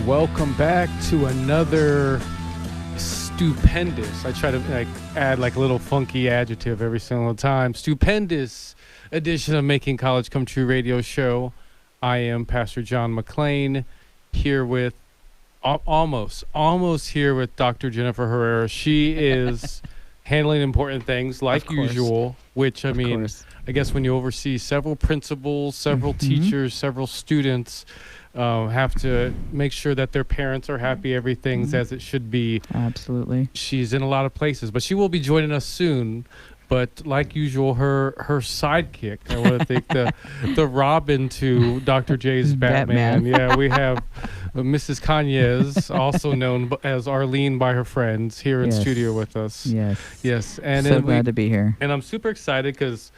welcome back to another stupendous, I try to add a little funky adjective every single time, stupendous edition of Making College Come True radio show. I am Pastor John McClain, here with almost here with Dr. Jennifer Herrera. She is handling important things like usual, which I guess when you oversee several principals, several teachers, several students, have to make sure that their parents are happy, everything's as it should be. Absolutely. She's in a lot of places, but she will be joining us soon. But like usual, her sidekick, I want to think the Robin to Dr. J's Batman. Yeah, we have Mrs. Cañez, also known as Arlene by her friends, here in studio with us. Yes. And so glad to be here. And I'm super excited because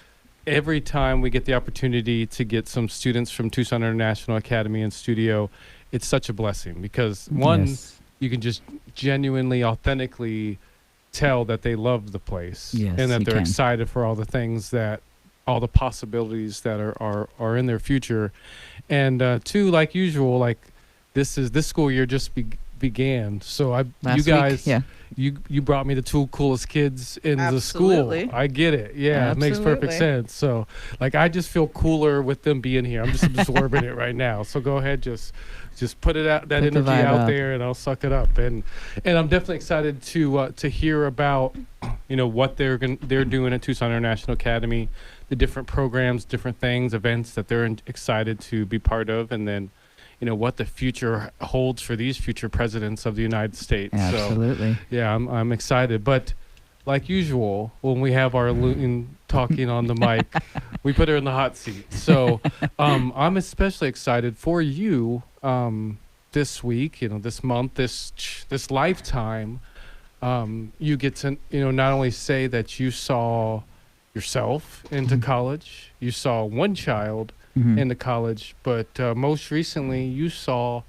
every time we get the opportunity to get some students from Tucson International Academy in studio, it's such a blessing because one, you can just genuinely, authentically tell that they love the place and that they're excited for all the things all the possibilities that are in their future. And two, like usual, this school year just began. So you brought me the two coolest kids in the school. I get it. Yeah, it makes perfect sense. So I just feel cooler with them being here. I'm just absorbing it right now. So go ahead, just put it out, that energy out there, and I'll suck it up. And I'm definitely excited to hear about what they're doing at Tucson International Academy, the different programs, different things, events that they're excited to be part of, and then what the future holds for these future presidents of the United States. Absolutely. So, yeah, I'm excited. But like usual, when we have our talking on the mic, we put her in the hot seat. So I'm especially excited for you this week, this month, this lifetime. You get to, not only say that you saw yourself into college, you saw one child into college, but most recently you saw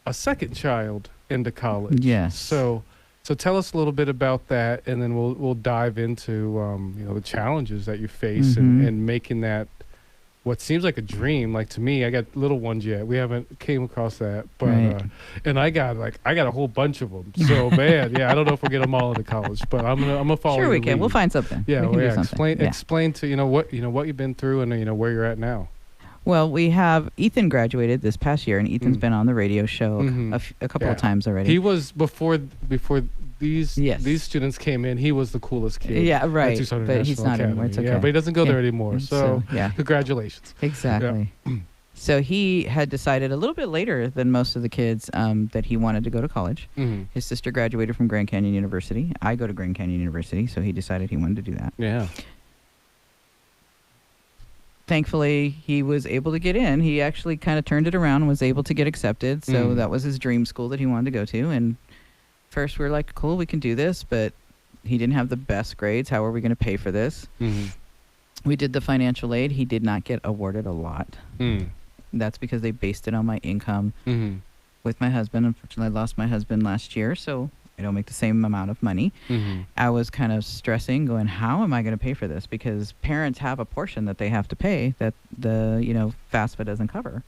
a second child into college. Yes. So tell us a little bit about that, and then we'll dive into the challenges that you face and making that what seems like a dream. Like to me, I got little ones yet. We haven't came across that, but and I got a whole bunch of them. So man, I don't know if we'll get them all into college, but I'm gonna follow. Sure, we can. We'll find something. Yeah, explain to what you've been through and where you're at now. Well, we have Ethan graduated this past year, and Ethan's been on the radio show a couple of times already. He was before these students came in. He was the coolest kid. Yeah, right. But he's not anymore. It's okay. Yeah, but he doesn't go there anymore. So congratulations. Exactly. Yeah. So he had decided a little bit later than most of the kids that he wanted to go to college. His sister graduated from Grand Canyon University. I go to Grand Canyon University, so he decided he wanted to do that. Yeah. Thankfully, he was able to get in. He actually kind of turned it around and was able to get accepted. So that was his dream school that he wanted to go to. And first we were like, cool, we can do this. But he didn't have the best grades. How are we going to pay for this? We did the financial aid. He did not get awarded a lot. That's because they based it on my income with my husband. Unfortunately, I lost my husband last year, so I don't make the same amount of money. I was kind of stressing, going, how am I going to pay for this? Because parents have a portion that they have to pay that the, FAFSA doesn't cover.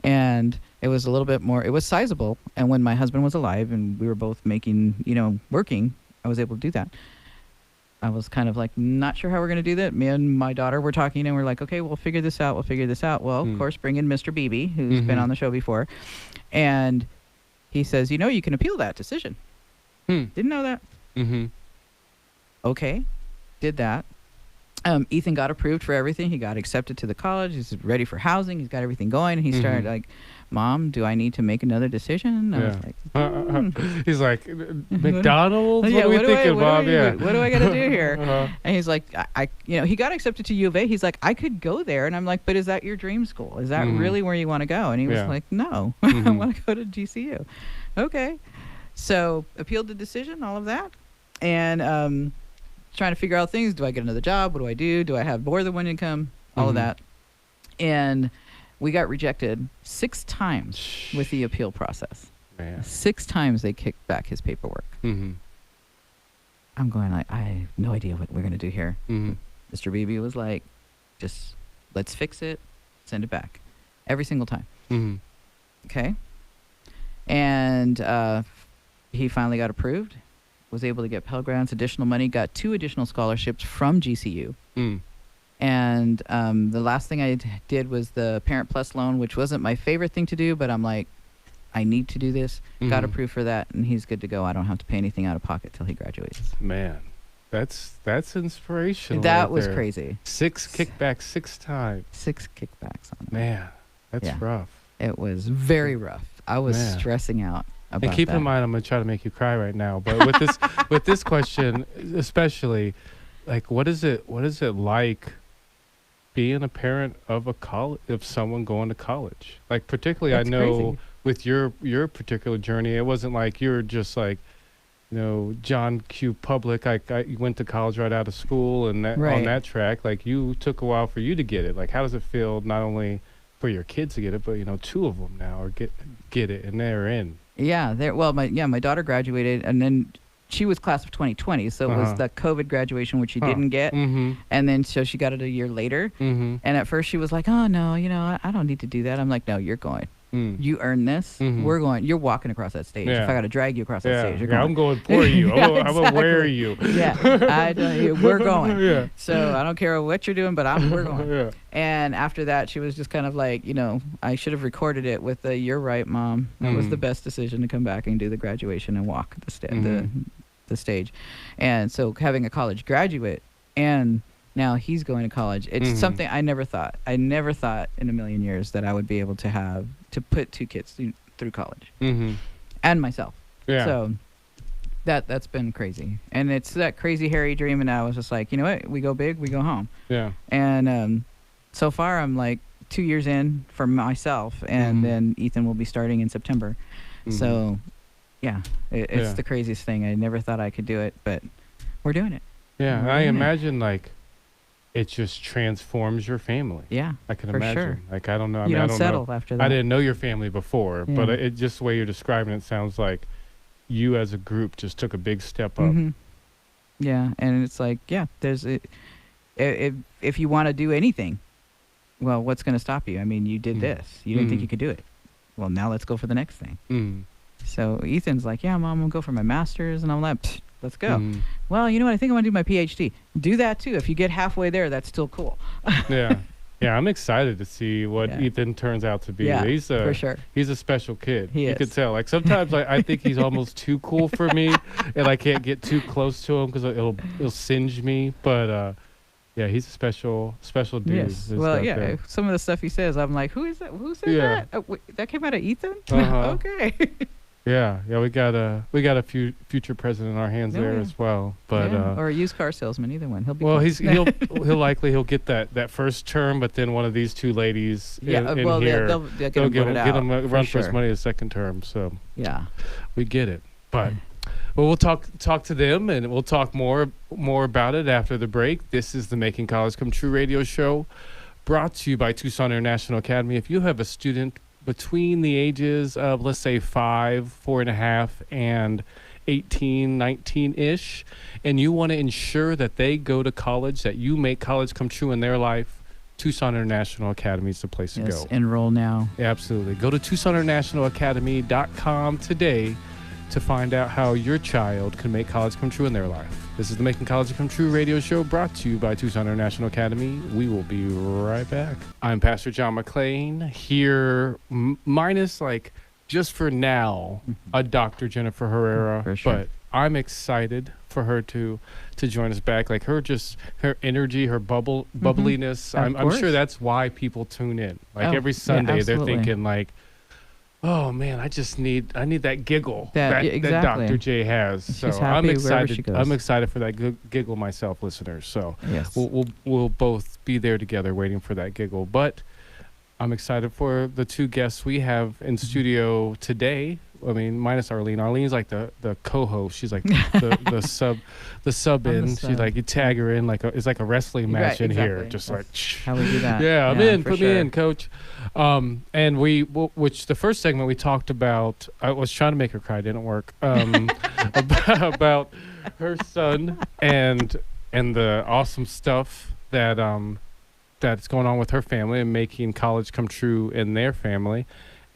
And it was a little bit more, it was sizable. And when my husband was alive and we were both making, working, I was able to do that. I was kind of not sure how we're going to do that. Me and my daughter were talking and we're like, okay, we'll figure this out. Well, of course, bring in Mr. Beebe, who's been on the show before. And he says, you can appeal that decision. Didn't know that. Okay, did that. Ethan got approved for everything. He got accepted to the college. He's ready for housing. He's got everything going. And he started Mom, do I need to make another decision? I was like, he's like, McDonald's? What are we thinking, Bob? What do I got to do here? And he's like, he got accepted to U of A. He's like, I could go there. And I'm like, but is that your dream school? Is that really where you want to go? And he was like, no, I want to go to GCU. Okay. So appealed the decision, all of that, and trying to figure out things. Do I get another job? What do I do? Do I have more than one income? All of that. And we got rejected 6 times with the appeal process. Man. 6 times they kicked back his paperwork. I'm going I have no idea what we're going to do here. Mr. Beebe was like, just let's fix it, send it back. Every single time. Okay. And he finally got approved, was able to get Pell Grants, additional money, got 2 additional scholarships from GCU. And the last thing I did was the Parent Plus loan, which wasn't my favorite thing to do, but I'm like, I need to do this. Got approved for that, and he's good to go. I don't have to pay anything out of pocket till he graduates. Man, that's inspirational. That was crazy. 6 kickbacks 6 times. 6 kickbacks on that. Man, that's rough. It was very rough. I was stressing out about that. And keep in mind, I'm gonna try to make you cry right now. But with this with this question, especially, like, what is it like being a parent of someone going to college? Like, particularly, That's I know crazy. with your particular journey, it wasn't like you're just like, John Q. Public. You went to college right out of school and that, on that track. Like, you took a while for you to get it. Like, how does it feel not only for your kids to get it, but 2 of them now get it and they're in. Yeah, my daughter graduated, and then she was class of 2020, so it was the COVID graduation, which she didn't get, and then so she got it a year later. And at first she was like, "Oh no, I don't need to do that." I'm like, "No, you're going. You earned this. We're going. You're walking across that stage. If I got to drag you across that stage, you're going. I'm going for you. I'm gonna wear you. We're going. So I don't care what you're doing, but we're going. And after that, she was just kind of like, I should have recorded it with the "You're right, Mom. That was the best decision to come back and do the graduation and walk the stage." And so having a college graduate and now he's going to college. It's something I never thought in a million years that I would be able to put 2 kids through college and myself. Yeah. So that's been crazy. And it's that crazy, hairy dream. And I was just like, you know what? We go big, we go home. Yeah. And so far I'm like 2 years in for myself. And then Ethan will be starting in September. So yeah, it's the craziest thing. I never thought I could do it, but we're doing it. Yeah. I imagine it just transforms your family. Yeah, I can imagine. Sure. Like, I don't know. You I don't settle after that. I didn't know your family before, but it just the way you're describing it sounds like you as a group just took a big step up. Yeah, and it's like, if you want to do anything, well, what's going to stop you? I mean, you did this. You didn't think you could do it. Well, now let's go for the next thing. So Ethan's like, "Yeah, Mom, I'm going to go for my master's." And I'm like, "Let's go." Well, you know what? I think I want to do my PhD. Do that too. If you get halfway there, that's still cool. Yeah, I'm excited to see what Ethan turns out to be. Yeah, for sure. He's a special kid. You could tell. Like, sometimes I think he's almost too cool for me, and I can't get too close to him because it'll singe me. But he's a special dude. Yes. Well, some of the stuff he says, I'm like, who is that? Who said that? Oh, wait, that came out of Ethan? Okay. Yeah, we got a future president in our hands there as well, but or a used car salesman, either one. He'll be he'll likely get that first term, but then one of these 2 ladies in here they'll get him a run for his money the second term. So we get it, but we'll talk to them, and we'll talk more about it after the break. This is the Making College Come True radio show, brought to you by Tucson International Academy. If you have a student between the ages of, let's say, 5, 4.5, and 18, 19-ish, and you want to ensure that they go to college, that you make college come true in their life, Tucson International Academy is the place to go. Enroll now. Yeah, absolutely. Go to TucsonInternationalAcademy.com today to find out how your child can make college come true in their life. This is the Making College Come True radio show, brought to you by Tucson International Academy. We will be right back. I'm Pastor John McClain here, minus, just for now, a Dr. Jennifer Herrera. For sure. But I'm excited for her to join us back. Like, her energy, her bubbliness. I'm sure that's why people tune in. Every Sunday they're thinking oh man, I need that giggle that Dr. J has. So I'm excited. I'm excited for that giggle myself, listeners. So we'll both be there together waiting for that giggle. But I'm excited for the 2 guests we have in studio today. I mean, minus Arlene. Arlene's like the co-host. She's like the sub in. She's like, you tag her in it's like a wrestling match in here. Just how we do that. Yeah, I'm in. Put me in, coach. And which the first segment we talked about, I was trying to make her cry, didn't work. About her son and the awesome stuff that's going on with her family and making college come true in their family.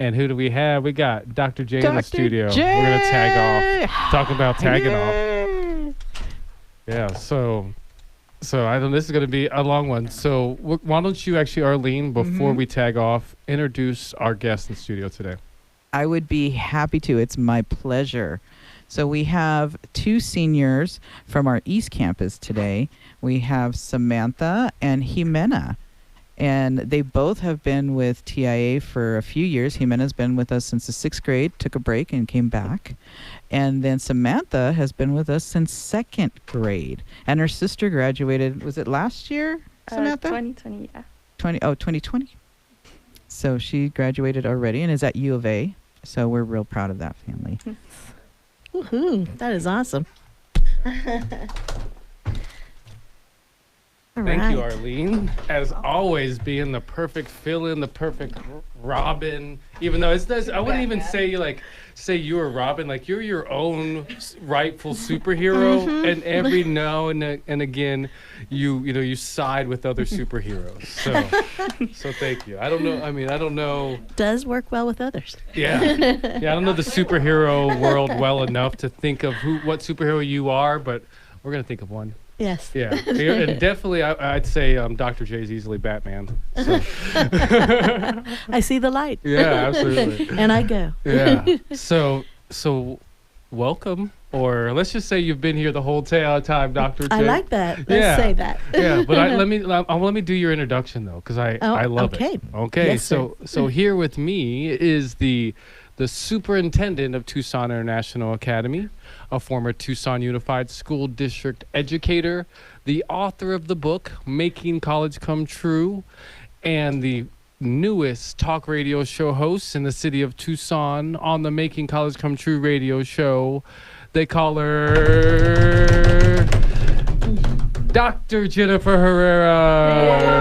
And who do we have? We got Dr. J in the Dr. studio. J. We're going to tag off. Talking about tagging off. Yay. Yeah, so I don't. This is going to be a long one. So why don't you actually, Arlene, before we tag off, introduce our guest in the studio today? I would be happy to. It's my pleasure. So we have 2 seniors from our East Campus today. We have Samantha and Hamena. And they both have been with TIA for a few years. Jimena's been with us since the 6th grade, took a break and came back. And then Samantha has been with us since 2nd grade. And her sister graduated, was it last year, Samantha? 2020, yeah. 2020. So she graduated already and is at U of A. So we're real proud of that family. Woohoo! That is awesome. All Thank you, right. Arlene. As always, being the perfect fill-in, the perfect Robin. Even though I wouldn't even say you were Robin. Like, you're your own rightful superhero. And every now and again, you side with other superheroes. So thank you. I don't know. I mean, I don't know. Does work well with others. Yeah. I don't know the superhero world well enough to think of what superhero you are, but we're gonna think of one. Yes. Yeah, and definitely, I'd say Dr. J is easily Batman. So. I see the light. Yeah, absolutely. And I go. Yeah. So welcome, or let's just say you've been here the whole time, Dr. J. I like that. Let's say that. Yeah, but let me do your introduction though, because I love it. Okay. Yes, so here with me is the superintendent of Tucson International Academy, a former Tucson Unified School District educator, the author of the book Making College Come True, and the newest talk radio show host in the city of Tucson on the Making College Come True radio show. They call her Dr. Jennifer Herrera.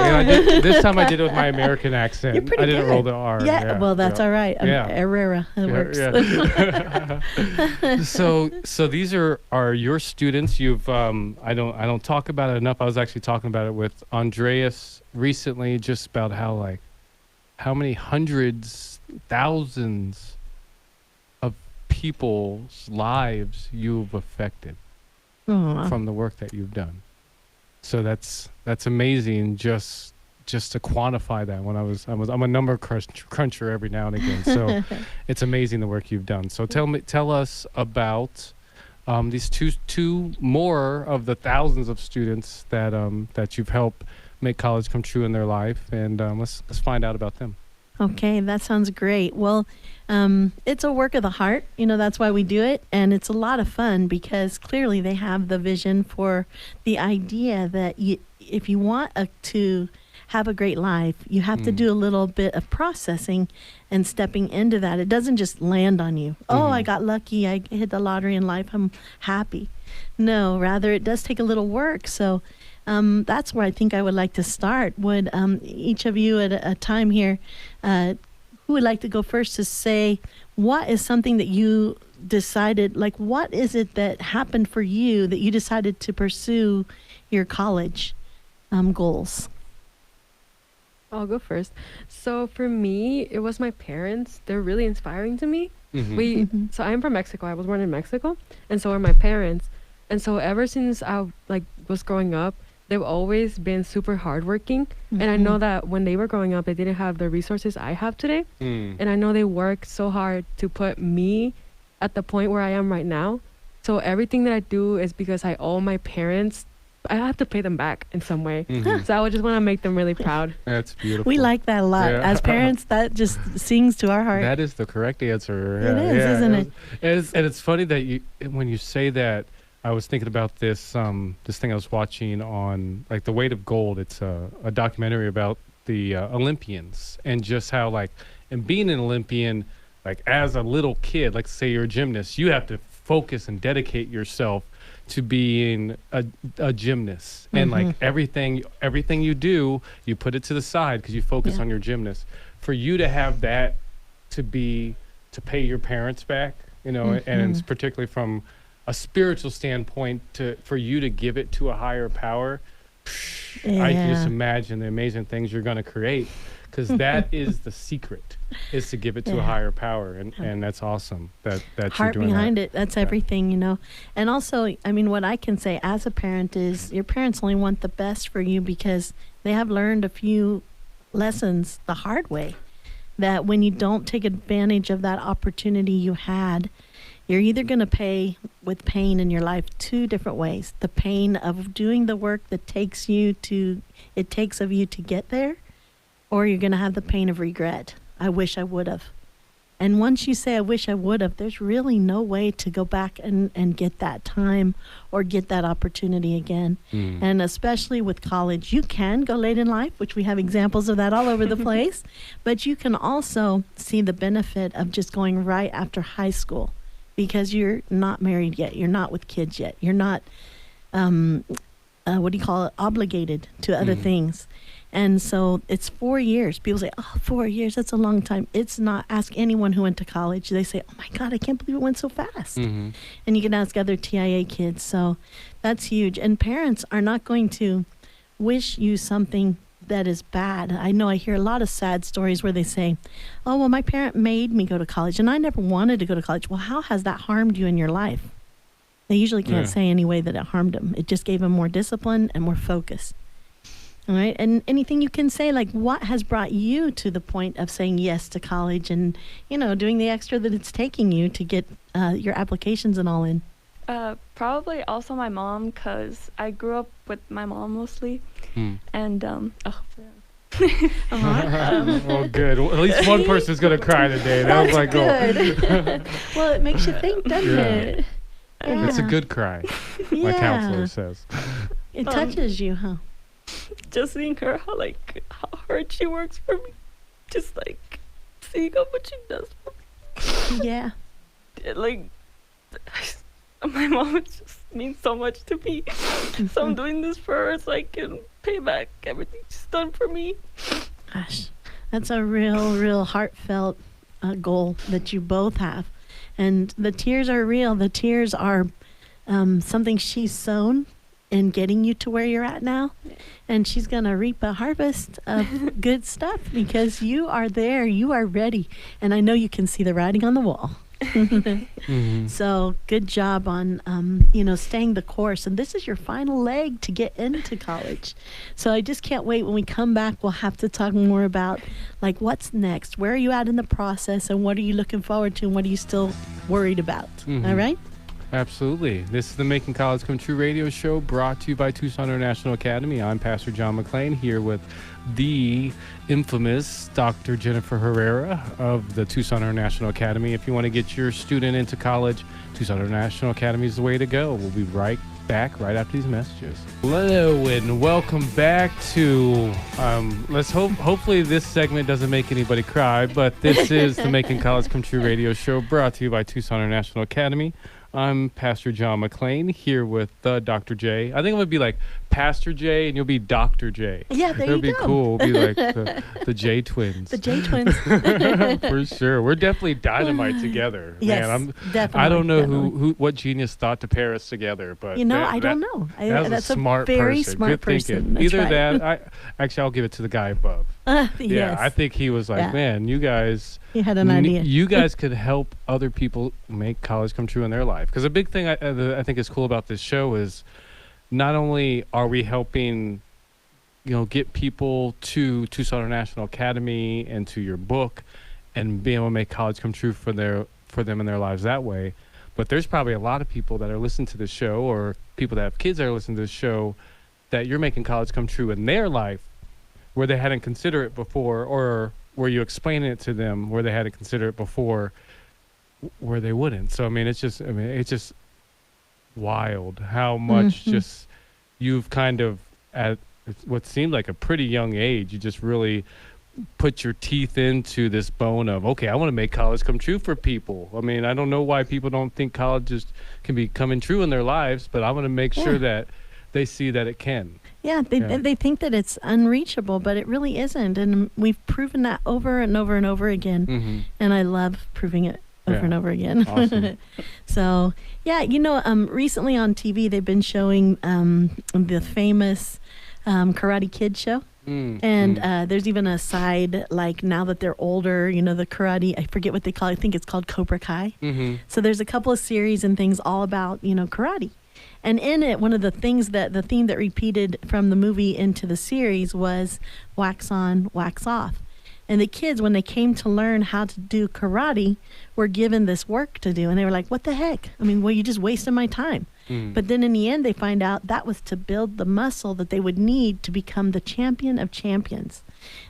Yeah. This time I did it with my American accent. You're pretty I didn't good. roll the R. Yeah, well, that's all right. Herrera. It works. Yeah. So these are your students. You've I don't talk about it enough. I was actually talking about it with Andreas recently, just about how many hundreds, thousands of people's lives you've affected from the work that you've done. So that's amazing. Just to quantify that. I'm a number cruncher every now and again. So it's amazing the work you've done. So tell us about these two more of the thousands of students that you've helped make college come true in their life, and let's find out about them. Okay, that sounds great. Well, it's a work of the heart. That's why we do it. And it's a lot of fun because clearly they have the vision for the idea that if you want to have a great life, you have to do a little bit of processing and stepping into that. It doesn't just land on you. Oh, I got lucky. I hit the lottery in life. I'm happy. No, rather it does take a little work. So that's where I think I would like to start. Would each of you at a time here, who would like to go first to say what is something that you decided, like what is it that happened for you that you decided to pursue your college goals? I'll go first. So for me, it was my parents. They're really inspiring to me. So I'm from Mexico. I was born in Mexico, and so are my parents. And so ever since I was growing up, they've always been super hardworking. And I know that when they were growing up, they didn't have the resources I have today. And I know they worked so hard to put me at the point where I am right now. So everything that I do is because I owe my parents. I have to pay them back in some way. So I would just want to make them really proud. That's beautiful. We like that a lot. Yeah. As parents, that just sings to our heart. That is the correct answer. It is, isn't it? And it's funny that when you say that, I was thinking about this thing I was watching on The Weight of Gold. It's a documentary about the Olympians and just how and being an Olympian, as a little kid, say you're a gymnast, you have to focus and dedicate yourself to being a gymnast, and everything you do, you put it to the side because you focus on your gymnast. For you to have that to pay your parents back, and it's particularly from a spiritual standpoint, for you to give it to a higher power, I can just imagine the amazing things you're going to create, because that is the secret. is to give it to a Yeah. higher power, and that's awesome that you're Heart doing behind that. it. That's Yeah. everything, you know. And also, I mean, what I can say as a parent is your parents only want the best for you because they have learned a few lessons the hard way. That when you don't take advantage of that opportunity you had, you're either going to pay with pain in your life two different ways. The pain of doing the work that takes of you to get there, or you're going to have the pain of regret. I wish I would have. And once you say, I wish I would have, there's really no way to go back and get that time or get that opportunity again. And especially with college, you can go late in life, which we have examples of that all over the place. But you can also see the benefit of just going right after high school because you're not married yet. You're not with kids yet. You're not, obligated to other things. And so it's 4 years. People say, oh, 4 years, that's a long time. It's not. Ask anyone who went to college. They say, oh, my God, I can't believe it went so fast. And you can ask other TIA kids. So that's huge. And parents are not going to wish you something that is bad. I know I hear a lot of sad stories where they say, oh, well, my parent made me go to college, and I never wanted to go to college. Well, how has that harmed you in your life? They usually can't say any way that it harmed them. It just gave them more discipline and more focus. All right. And anything you can say, like what has brought you to the point of saying yes to college and, you know, doing the extra that it's taking you to get your applications and all in? Probably also my mom, because I grew up with my mom mostly. And, well, good. Well, at least one person's going to cry today. That was like, good. Well, it makes you think, doesn't it? It's a good cry, my counselor says. It touches you, huh? just seeing her, how hard she works for me. Just like seeing how much she does for me. Yeah. My mom just means so much to me. So I'm doing this for her so I can pay back everything she's done for me. Gosh, that's a real heartfelt goal that you both have. And the tears are real. The tears are something she's sown in getting you to where you're at now. And she's going to reap a harvest of good stuff because you are there. You are ready. And I know you can see the writing on the wall. So good job on, staying the course. And this is your final leg to get into college. So I just can't wait. When we come back, we'll have to talk more about what's next. Where are you at in the process, and what are you looking forward to, and what are you still worried about? All right? Absolutely. This is the Making College Come True radio show brought to you by Tucson International Academy. I'm Pastor John McClain here with the infamous Dr. Jennifer Herrera of the Tucson International Academy. If you want to get your student into college, Tucson International Academy is the way to go. We'll be right back right after these messages. Hello and welcome back to hopefully this segment doesn't make anybody cry, but this is the Making College Come True radio show brought to you by Tucson International Academy. I'm Pastor John McClain here with Dr. J. I think it would be like Pastor J and you'll be Dr. J. Yeah, there you go. It would be cool. It'll be like the J twins. The J twins. For sure. We're definitely dynamite together. Yes, Man, definitely. I don't know what genius thought to pair us together, but I don't know. That's a smart very person. smart Good person. thinking. That's Either right. that, I'll give it to the guy above. Yes. Yeah, I think he was like, Yeah. man, you guys. He had an idea. You guys could help other people make college come true in their life. Because a big thing I think is cool about this show is not only are we helping, get people to Tucson International Academy and to your book and being able to make college come true for them in their lives that way, but there's probably a lot of people that are listening to this show or people that have kids that are listening to this show that you're making college come true in their life where they hadn't considered it before, or where you explaining it to them where they had to consider it before where they wouldn't. So, it's just wild how much just you've kind of at what seemed like a pretty young age, you just really put your teeth into this bone of, okay, I want to make college come true for people. I don't know why people don't think college just can be coming true in their lives, but I want to make sure that they see that it can. Yeah, they think that it's unreachable, but it really isn't. And we've proven that over and over and over again. And I love proving it over and over again. Awesome. So, recently on TV, they've been showing the famous Karate Kid show. And there's even a side, like now that they're older, you know, the karate, I forget what they call it. I think it's called Cobra Kai. So there's a couple of series and things all about, you know, karate. And in it, one of the things that the theme that repeated from the movie into the series was wax on, wax off. And the kids, when they came to learn how to do karate, were given this work to do. And they were like, what the heck? I mean, well, you just wasted my time. But then in the end, they find out that was to build the muscle that they would need to become the champion of champions.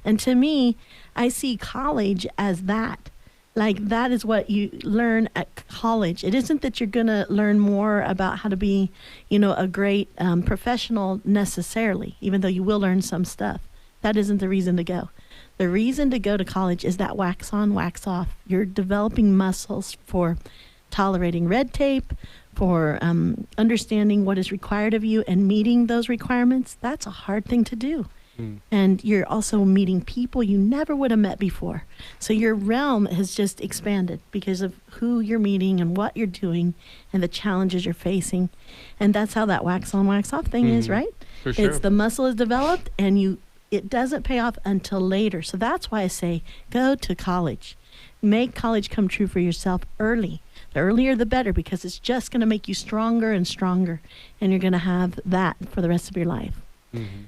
And to me, I see college as that. Like, that is what you learn at college. It isn't that you're going to learn more about how to be, you know, a great professional necessarily, even though you will learn some stuff. That isn't the reason to go. The reason to go to college is that wax on, wax off. You're developing muscles for tolerating red tape, for understanding what is required of you and meeting those requirements. That's a hard thing to do. And you're also meeting people you never would have met before. So your realm has just expanded because of who you're meeting and what you're doing and the challenges you're facing. And that's how that wax on, wax off thing is, right? For sure. It's the muscle is developed and it doesn't pay off until later. So that's why I say go to college. Make college come true for yourself early. The earlier the better, because it's just going to make you stronger and stronger. And you're going to have that for the rest of your life.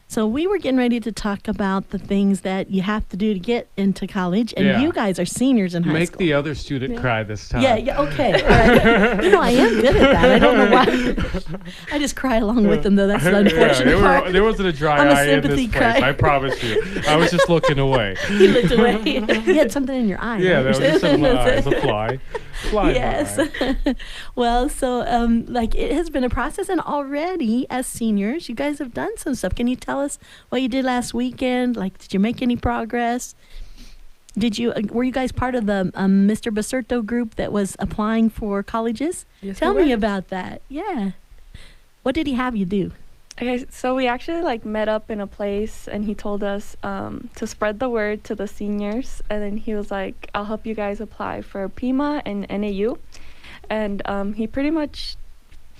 So we were getting ready to talk about the things that you have to do to get into college, and you guys are seniors in high school. Make the other student cry this time. Yeah, okay. All right. You know, I am good at that. I don't know why. I just cry along with them, though. That's the unfortunate part. There wasn't a dry I'm a eye in sympathy this place, cry. I promise you. I was just looking away. You looked away. You had something in your eye. Yeah, right? there was just something in my eyes, a fly. Fly Yes. by. Well, so like it has been a process, and already as seniors, you guys have done some stuff. Can you tell us what you did last weekend? Like, did you make any progress? Were you guys part of the Mr. Baserto group that was applying for colleges? Yes, Tell we me were. about that. Yeah. What did he have you do? Okay, so we actually like met up in a place, and he told us to spread the word to the seniors, and then he was like, I'll help you guys apply for PIMA and NAU, and he pretty much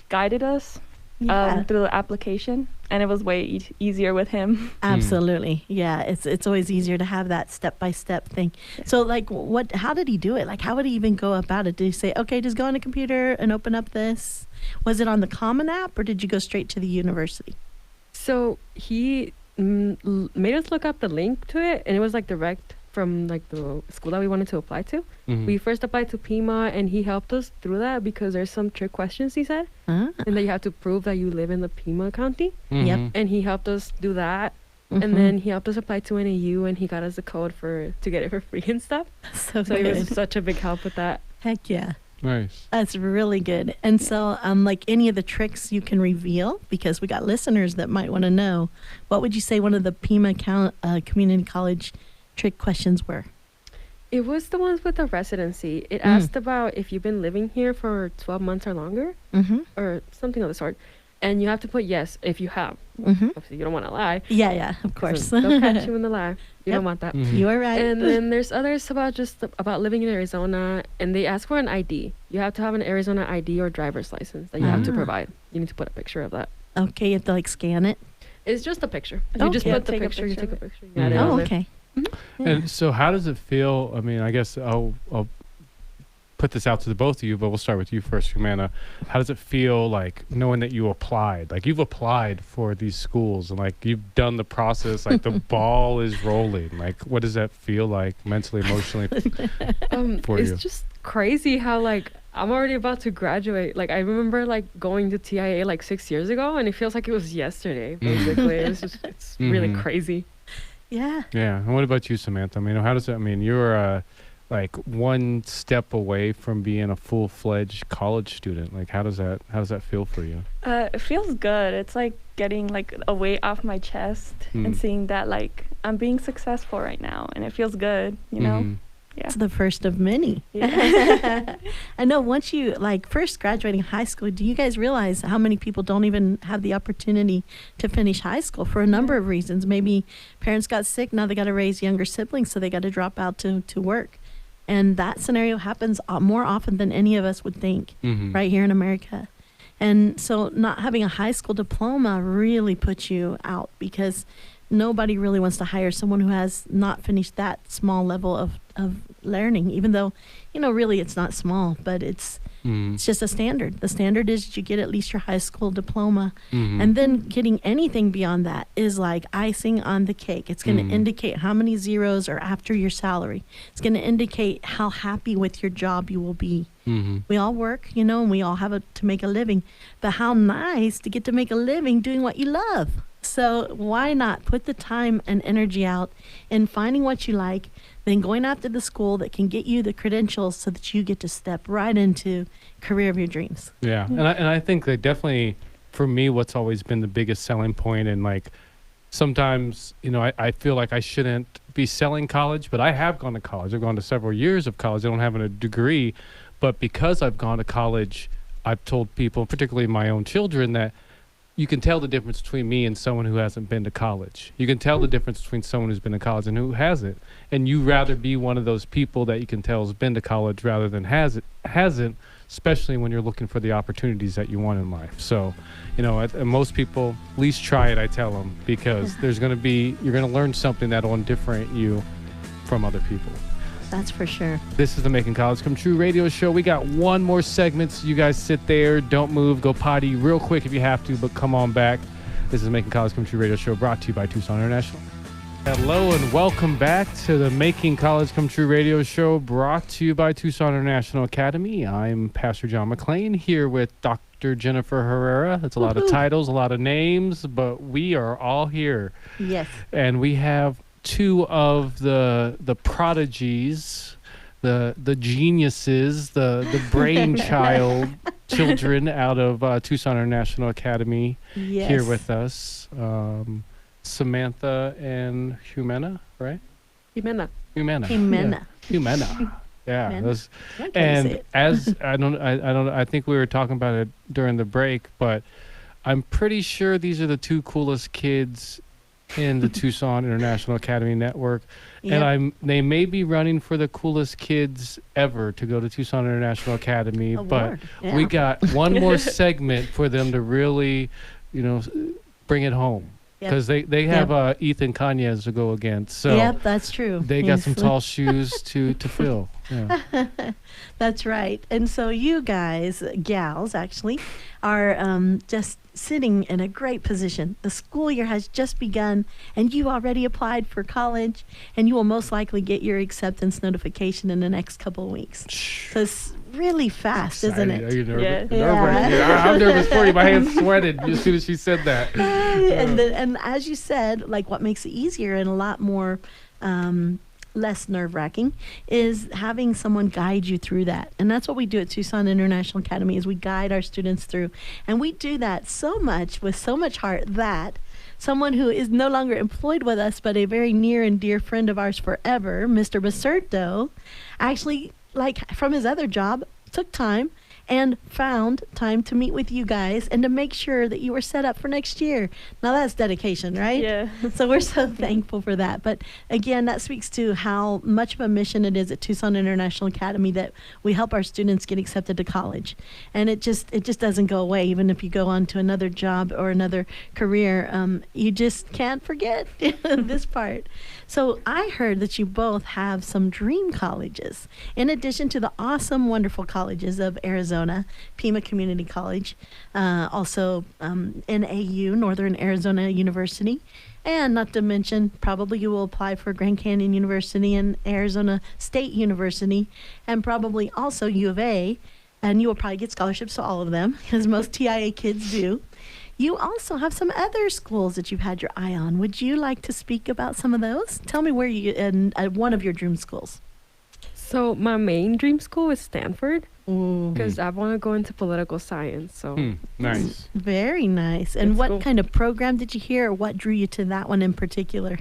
guided us through the application, and it was way easier with him. Absolutely. Yeah, it's always easier to have that step-by-step thing. So like how did he do it? Like how would he even go about it? Did he say, okay, just go on a computer and open up this? Was it on the Common App, or did you go straight to the university? So he made us look up the link to it, and it was like direct from like the school that we wanted to apply to. We first applied to PIMA, and he helped us through that because there's some trick questions, he said, and that you have to prove that you live in the PIMA county. Yep. And he helped us do that. And then he helped us apply to NAU, and he got us the code to get it for free and stuff. So So he good. was such a big help with that. Heck yeah. Nice. That's really good. And so, like any of the tricks you can reveal, because we got listeners that might want to know, what would you say one of the PIMA community college trick questions were? It was the ones with the residency. It asked about if you've been living here for 12 months or longer, or something of the sort. And you have to put yes if you have. Obviously, you don't want to lie. Yeah, of course. So they'll catch you in the lie. You Yep. don't want that. You are right. And then there's others about living in Arizona, and they ask for an ID. You have to have an Arizona ID or driver's license that you have to provide. You need to put a picture of that. Okay, you have to like scan it. It's just a picture. Oh, You just okay. put the Take a picture, you picture take a of it. picture. You add it on Oh, there. okay. And so how does it feel? I mean, I guess I'll put this out to the both of you, but we'll start with you first, Hamena. How does it feel like knowing that you applied? Like you've applied for these schools and like you've done the process, like the ball is rolling. Like what does that feel like mentally, emotionally for it's you? just crazy how like I'm already about to graduate. Like I remember like going to TIA like 6 years ago, and it feels like it was yesterday. Basically, it's really crazy. Yeah. Yeah. And what about you, Samantha? I mean, how does that, I mean, you're like one step away from being a full-fledged college student. Like how does that feel for you? It feels good. It's like getting like a weight off my chest and seeing that like I'm being successful right now, and it feels good, you know? Yeah. It's the first of many. Yeah. I know once you like first graduating high school, do you guys realize how many people don't even have the opportunity to finish high school for a number of reasons? Maybe parents got sick, now they got to raise younger siblings, so they got to drop out to work. And that scenario happens more often than any of us would think right here in America. And so not having a high school diploma really puts you out because nobody really wants to hire someone who has not finished that small level of learning, even though, really it's not small, but it's just a standard. The standard is you get at least your high school diploma. And then getting anything beyond that is like icing on the cake. It's going to indicate how many zeros are after your salary. It's going to indicate how happy with your job you will be. We all work, and we all have to make a living. But how nice to get to make a living doing what you love. So why not put the time and energy out in finding what you like, then going after the school that can get you the credentials so that you get to step right into career of your dreams. Yeah. And I think that definitely, for me, what's always been the biggest selling point, and like sometimes, I feel like I shouldn't be selling college, but I have gone to college. I've gone to several years of college. I don't have a degree, but because I've gone to college, I've told people, particularly my own children, that you can tell the difference between me and someone who hasn't been to college. You can tell the difference between someone who's been to college and who hasn't. And you rather be one of those people that you can tell has been to college rather than hasn't, especially when you're looking for the opportunities that you want in life. So, most people, at least try it, I tell them, because you're going to learn something that'll differentiate you from other people. That's for sure. This is the Making College Come True radio show. We got one more segment, so you guys sit there, don't move, go potty real quick if you have to, but come on back. This is the Making College Come True radio show, brought to you by Tucson International. Hello and welcome back to the Making College Come True radio show, brought to you by Tucson International Academy. I'm Pastor John McClain here with Dr. Jennifer Herrera. That's a lot of titles, a lot of names, but we are all here. Yes. And we have two of the prodigies, the geniuses, the brainchild children out of Tucson International Academy here with us. Samantha and Hamena, right? Hamena. Yeah. And as I think we were talking about it during the break, but I'm pretty sure these are the two coolest kids in the Tucson International Academy Network. Yep. And they may be running for the coolest kids ever to go to Tucson International Academy, but we got one more segment for them to really, bring it home. Because they have Ethan Cañez to go against. So that's true. They got some tall shoes to fill. Yeah. That's right. And so you guys, gals, actually, are just sitting in a great position. The school year has just begun, and you already applied for college, and you will most likely get your acceptance notification in the next couple of weeks. So it's really fast, isn't it? Are you nervous? Yeah. I'm nervous for you. My hands sweated as soon as she said that. And as you said, like what makes it easier and a lot more less nerve-wracking is having someone guide you through that. And that's what we do at Tucson International Academy, is we guide our students through. And we do that so much with so much heart that someone who is no longer employed with us, but a very near and dear friend of ours forever, Mr. Baserto, actually, like from his other job, took time and found time to meet with you guys and to make sure that you were set up for next year. Now that's dedication, right? Yeah. So we're so thankful for that. But again, that speaks to how much of a mission it is at Tucson International Academy that we help our students get accepted to college. And it just doesn't go away. Even if you go on to another job or another career, you just can't forget this part. So I heard that you both have some dream colleges, in addition to the awesome, wonderful colleges of Arizona, Pima Community College, also NAU, Northern Arizona University, and not to mention, probably you will apply for Grand Canyon University and Arizona State University, and probably also U of A, and you will probably get scholarships to all of them, because most TIA kids do. You also have some other schools that you've had your eye on. Would you like to speak about some of those? Tell me where you in one of your dream schools. So my main dream school is Stanford, because I want to go into political science. So nice. Very nice. And what kind of program did you hear, or what drew you to that one in particular?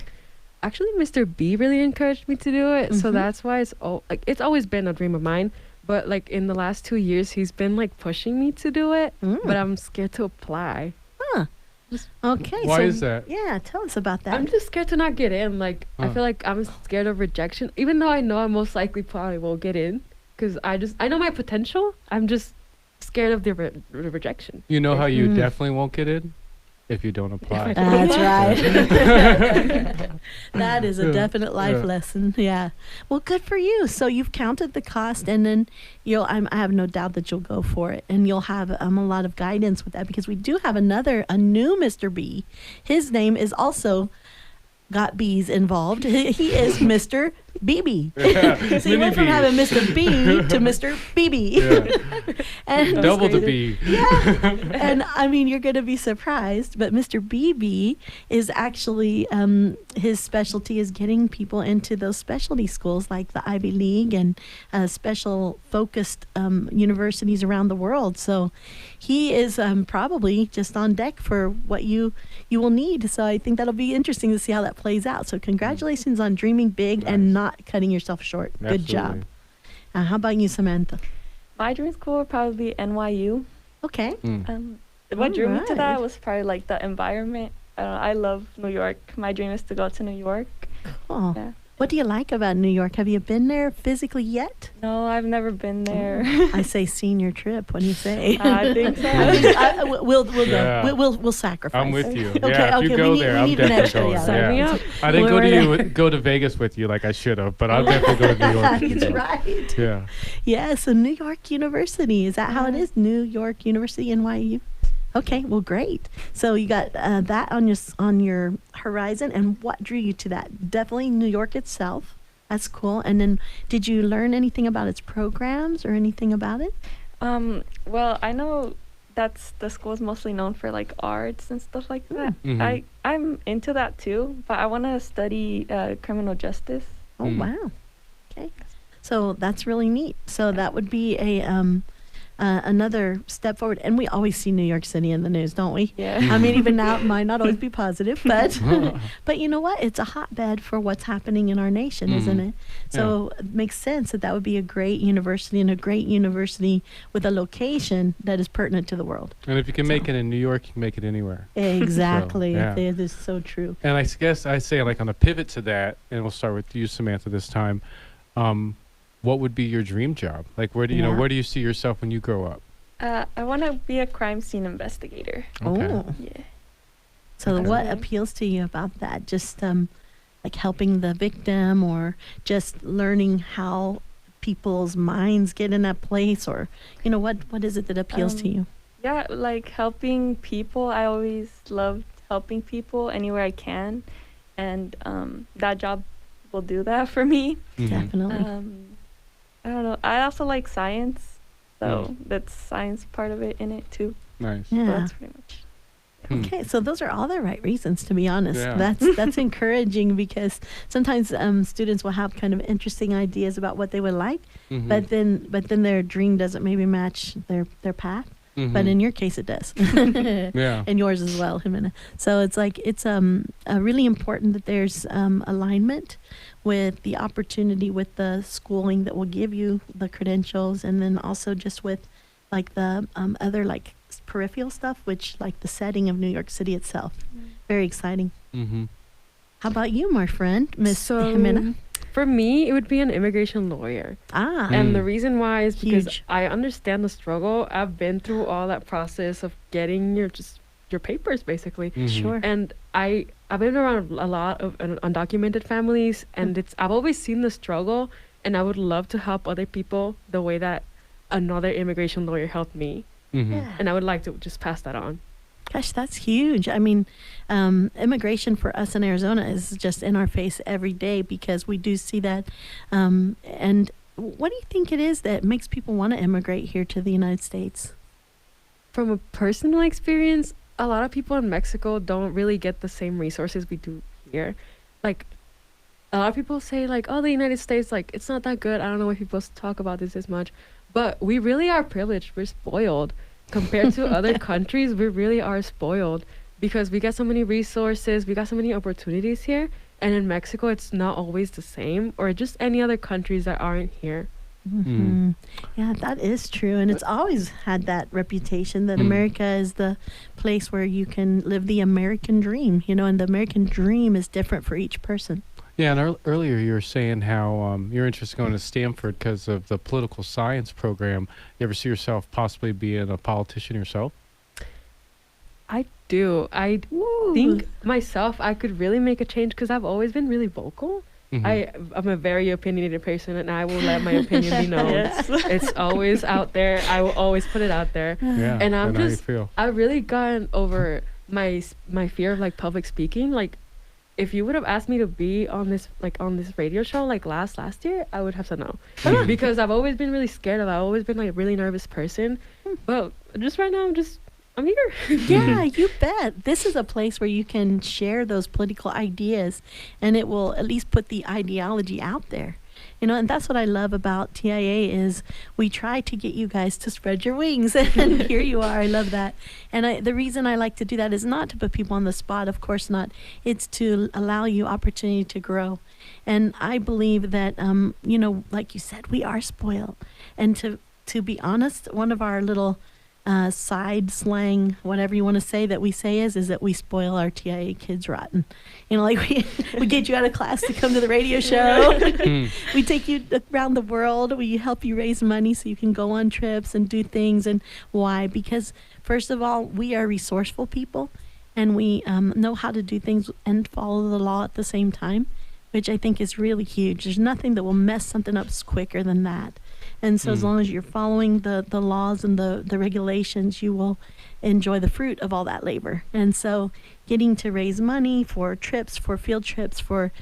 Actually, Mr. B really encouraged me to do it. So that's why it's always been a dream of mine. But like in the last 2 years, he's been like pushing me to do it. But I'm scared to apply. Okay. Why is that? Yeah, tell us about that. I'm just scared to not get in. Like, I feel like I'm scared of rejection, even though I know I most likely probably won't get in, because I know my potential. I'm just scared of the rejection. You know how you definitely won't get in? if you don't apply. That's right. That is a definite life lesson. Yeah. Well, good for you. So you've counted the cost, and then I have no doubt that you'll go for it, and you'll have a lot of guidance with that, because we do have a new Mr. B. His name is also got B's involved. He is Mr. BB. Yeah. So you went from having Mr. B to Mr. BB. Yeah. And Double the B. yeah. And I mean, you're going to be surprised, but Mr. BB is actually, his specialty is getting people into those specialty schools like the Ivy League and special focused universities around the world. So he is probably just on deck for what you will need. So I think that'll be interesting to see how that plays out. So congratulations on dreaming big and not cutting yourself short. Good job. How about you, Samantha? My dream school would probably be NYU. Okay. What drew me to that Alright. was probably like the environment. I love New York. My dream is to go to New York. Oh, Yeah. what do you like about New York? Have you been there physically yet? No, I've never been there. I say senior trip. What do you say? I think so. We'll go. Yeah. We'll sacrifice. I'm with you. Okay, Yeah, if okay, you go we need- there, we I'm need an definitely extra, going. yeah. Sign me Yeah. up. I didn't We're go to Vegas with you like I should have, but I'll definitely go to New York. with That's you. right. Yeah. Yeah, so New York University. Is that how it is? New York University, NYU? Okay, well, great. So you got that on your horizon, and what drew you to that? Definitely New York itself. That's cool. And then, did you learn anything about its programs or anything about it? Well, I know the school is mostly known for like arts and stuff like that. Mhm. I'm into that too, but I want to study criminal justice. Oh, Mm. wow. Okay. So that's really neat. So that would be another step forward. And we always see New York City in the news, don't we? Yeah. I mean, even now it might not always be positive, but you know what? It's a hotbed for what's happening in our nation, isn't it? So it makes sense that would be a great university, and a great university with a location that is pertinent to the world. And if you can make it in New York, you can make it anywhere. Exactly. yeah. It is so true. And I guess I say, like, on a pivot to that, and we'll start with you, Samantha, this time. What would be your dream job? Like, where do where do you see yourself when you grow up? I want to be a crime scene investigator. Okay. Oh. Yeah. So Okay. what appeals to you about that? Just like helping the victim, or just learning how people's minds get in that place, or what is it that appeals to you? Yeah, like helping people. I always loved helping people anywhere I can, and that job will do that for me. Mhm. Definitely. I don't know. I also like science, so that's science part of it in it too. Nice. So Yeah. that's pretty much. Okay, so those are all the right reasons, to be honest. Yeah. That's encouraging, because sometimes students will have kind of interesting ideas about what they would like, Mhm. but then their dream doesn't maybe match their path. Mhm. But in your case, it does. Yeah. And yours as well, Hamena. So it's like it's really important that there's alignment with the opportunity, with the schooling that will give you the credentials, and then also just with like the other like peripheral stuff, which like the setting of New York City itself. Very exciting. Mm-hmm. How about you, my friend, Miss So Hamena? for me, it would be an immigration lawyer. Ah, And the reason why is because Huge. I understand the struggle. I've been through all that process of getting your papers, basically. sure. And I've been around a lot of undocumented families, and I've always seen the struggle, and I would love to help other people the way that another immigration lawyer helped me. Mm-hmm. Yeah. And I would like to just pass that on. Gosh, that's huge. I mean, immigration for us in Arizona is just in our face every day, because we do see that. And what do you think it is that makes people want to immigrate here to the United States? From a personal experience, a lot of people in Mexico don't really get the same resources we do here. Like, a lot of people say, like, oh, the United States, like, it's not that good. I don't know why people talk about this as much. But we really are privileged. We're spoiled. Compared to other countries, we really are spoiled, because we get so many resources, we got so many opportunities here. And in Mexico, it's not always the same, or just any other countries that aren't here. Mm-hmm. Yeah, that is true. And it's always had that reputation that America is the place where you can live the American dream, and the American dream is different for each person. Yeah, and earlier you were saying how you're interested in going to Stanford because of the political science program. You ever see yourself possibly being a politician yourself? I do. I Ooh. think myself, I could really make a change because I've always been really vocal. I'm a very opinionated person, and I will let my opinion be known. Yes. It's always out there. I will always put it out there. Yeah. And I'm how you just, feel. I've really gotten over my fear of like public speaking. Like, if you would have asked me to be on this radio show like last year, I would have said no, because I've always been really scared of it. I've always been like a really nervous person. But just right now, I'm here. Yeah, you bet. This is a place where you can share those political ideas, and it will at least put the ideology out there. You know, and that's what I love about TIA is we try to get you guys to spread your wings, and here you are. I love that. And the reason I like to do that is not to put people on the spot, of course not. It's to allow you opportunity to grow. And I believe that, you know, like you said, we are spoiled. And to be honest, one of our little side slang, whatever you want to say, that we say is that we spoil our TIA kids rotten. You know, like we get you out of class to come to the radio show. We take you around the world. We help you raise money so you can go on trips and do things. And why? Because first of all, we are resourceful people, and we know how to do things and follow the law at the same time, which I think is really huge. There's nothing that will mess something up quicker than that. And so as long as you're following the laws and the regulations, you will enjoy the fruit of all that labor. And so getting to raise money for trips, for field trips, for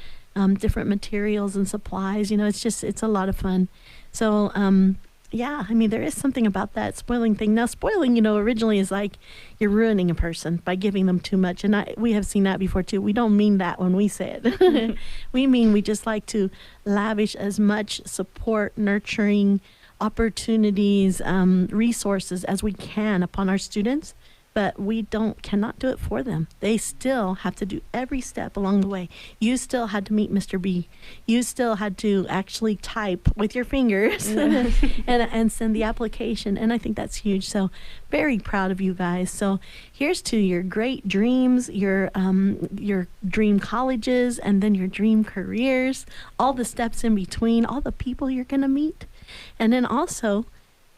different materials and supplies, you know, it's a lot of fun. So, yeah, I mean, there is something about that spoiling thing. Now, spoiling, you know, originally is like you're ruining a person by giving them too much. And we have seen that before, too. We don't mean that when we say it. We mean we just like to lavish as much support, nurturing, opportunities, resources as we can upon our students. But we cannot do it for them. They still have to do every step along the way. You still had to meet Mr. B. You still had to actually type with your fingers and send the application. And I think that's huge. So very proud of you guys. So here's to your great dreams, your dream colleges, and then your dream careers, all the steps in between, all the people you're going to meet. And then also,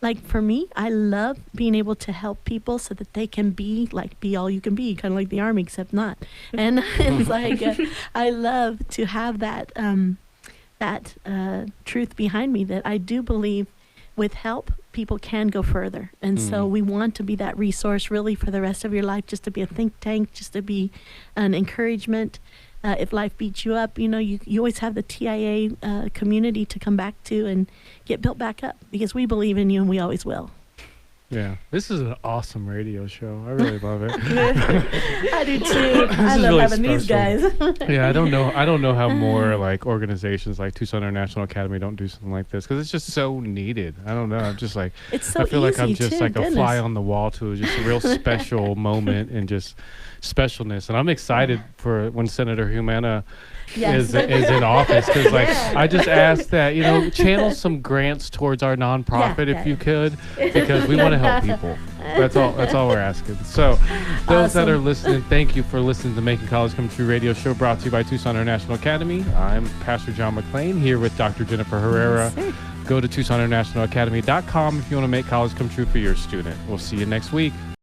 like for me, I love being able to help people so that they can be all you can be, kind of like the Army, except not. And it's like I love to have that truth behind me that I do believe with help, people can go further. And so we want to be that resource really for the rest of your life, just to be a think tank, just to be an encouragement. If life beats you up, you know, you always have the TIA community to come back to and get built back up, because we believe in you and we always will. Yeah, this is an awesome radio show. I really love it. I do too. I love really having these guys. Yeah, I don't know how more like organizations like Tucson International Academy don't do something like this, because it's just so needed. I don't know. I'm just like, It's so I feel like I'm easy, just too, like a goodness. fly on the wall to just a real special moment and just specialness. And I'm excited for when Senator Hamena Yes. is in office, because like Yeah. I just asked that, you know, channel some grants towards our nonprofit Yeah, if you could, because we want to help people. That's all we're asking. So those that Awesome. are listening, thank you for listening to Making College Come True radio show, brought to you by Tucson International Academy. I'm Pastor John McClain here with Dr. Jennifer Herrera. Yes, sir. Go to TucsonInternationalAcademy.com if you want to make college come true for your student. We'll see you next week.